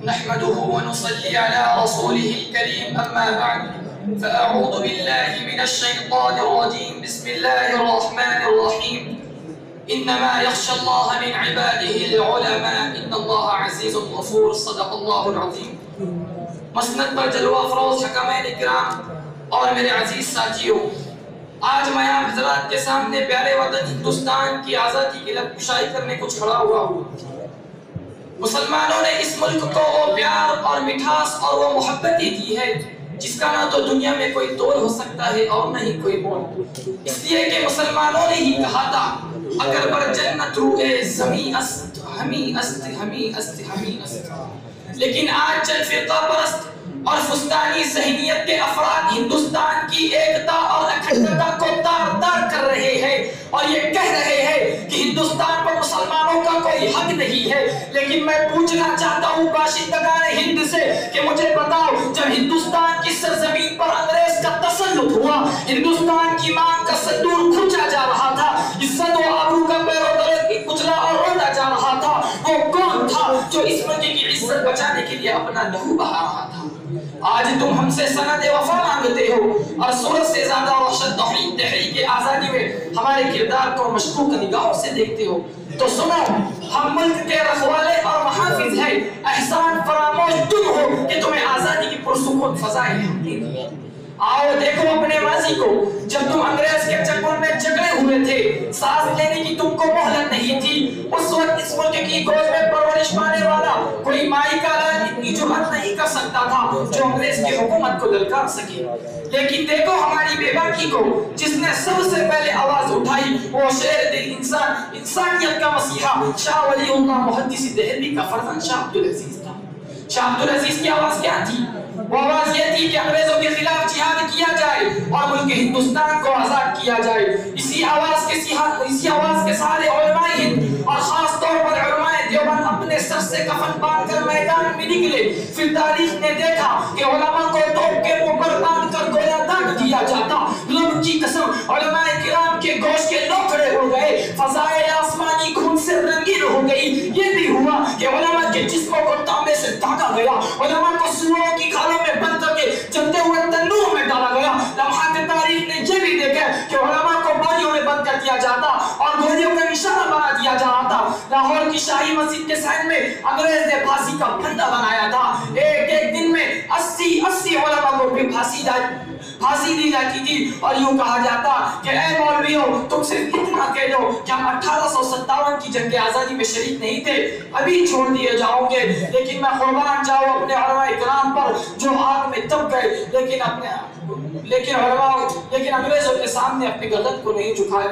نحمده ونصلي على رسوله الكريم أما بعد فأعوذ بالله من الشيطان الرجيم بسم الله الرحمن الرحيم إنما يخشى الله من عباده العلماء إن الله عزيز غفور صدق الله العظيم. مسند پر جلوہ افروز حکمین اکرام اور میرے عزیز ساتھیوں، آج میں آپ حضرات کے سامنے پیارے وطن ہندوستان کی آزادی کی لب کشائی کرنے کو کھڑا ہوا ہوں۔ مسلمانوں نے اس ملک کو وہ پیار اور مٹھاس اور وہ محبت دی ہے جس کا نہ تو دنیا میں کوئی تول ہو سکتا ہے اور نہ ہی کوئی مول، اس لیے کہ مسلمانوں نے ہی کہا تھا اگر بر جنت روئے زمین است ہمی است ہمی است ہمی است۔ لیکن آج چند فرقہ پرست اور فستانی ذہنیت کے افراد ہندوستان کی ایکتا اور اکھنڈتا کو تار تار کر رہے ہیں اور یہ کہہ رہے ہیں کہ ہندوستان پر مسلمانوں کا کوئی حق نہیں ہے۔ لیکن میں پوچھنا چاہتا ہوں باشندگان ہند سے کہ مجھے بتاؤ، جب ہندوستان کی سرزمین پر انگریز کا تسلط ہوا، ہندوستان کی ماں کا صدور کھچا جا رہا تھا، عزت و آبرو کا پیر و تلے کچلا اور روتا جا رہا تھا، وہ کون تھا جو اس ملک کی عزت بچانے کے لیے اپنا لہو بہا رہا تھا؟ آج تم ہم سے سند وفا مانگتے ہو اور صورت سے زیادہ وحشت توحید تحریک آزادی میں ہمارے کردار کو مشکوک نگاہوں سے دیکھتے ہو تو سنو، ہم ملک کے رکھوالے اور محافظ ہیں، احسان فراموش تم ہو کہ تمہیں آزادی کی پرسکون فضائیں ہم دے دی۔ آؤ دیکھو اپنے ماضی کو، جب تم انگریز کے چکر میں جگڑے ہوئے تھے، سانس لینے کی تم کو مہلت نہیں تھی، اس وقت اس ملک کی گود میں پرورش پانے والا کوئی مائی کا لال اتنی جرأت نہیں کر سکتا تھا جو انگریز کی حکومت کو للکار سکے۔ لیکن دیکھو ہماری بے باکی کو، جس نے سب سے پہلے آواز اٹھائی، وہ شیر دل انسان، انسانیت کا مسیحا شاہ ولی اللہ محدث دہلوی کا فرزند شاہ عبدالعزیز تھا۔ شاہ عبدالعزیز کی آواز کیا تھی؟ وہ آواز یہ تھی کہ انگریزوں کے خلاف جہاد کیا جائے اور ملک ہندوستان کو آزاد کیا جائے۔ اسی آواز کے سارے علماء ہند اور خاص طور پر علماء دیوبند اپنے سر سے کفن باندھ کر میدان میں نکلے۔ پھر تاریخ نے دیکھا کہ علماء کو توپ کے منہ پر باندھ کر گویا داغ دیا جاتا۔ رب کی قسم، علماء کرام کے گوشت کے لوکھڑے ہو گئے، فضائے آسمانی خون سے رنگین ہو گئی۔ یہ بھی ہوا کہ علماء کے جسموں کو تانبے سے دھاگا گیا، علماء کو سوروں کی کھالوں میں بند کر کے جلتے ہوئے تنور میں ڈالا گیا۔ لمحات تاریخ نے یہ بھی دیکھا کہ علماء کو باریوں میں بند کر دیا جاتا اور گولیوں کا نشانہ بنا دیا جاتا تھا۔ لاہور کی شاہی مسجد کے سائن میں انگریز نے پھانسی کا پھندا بنایا تھا۔ ایک دن میں 80 علماء کو بھی پھانسی دی جاتی تھی اور یوں کہا جاتا کہ اے مولویوں، تم صرف اتنا کہہ دو کہ ہم 1857 کی جنگ آزادی میں شریک نہیں تھے، ابھی چھوڑ دیے جاؤ گے۔ لیکن میں قربان جاؤں اپنے علماء کرام پر جو آگ میں دب گئے، لیکن انگریزوں کے سامنے اپنی گردن کو نہیں جھکائے۔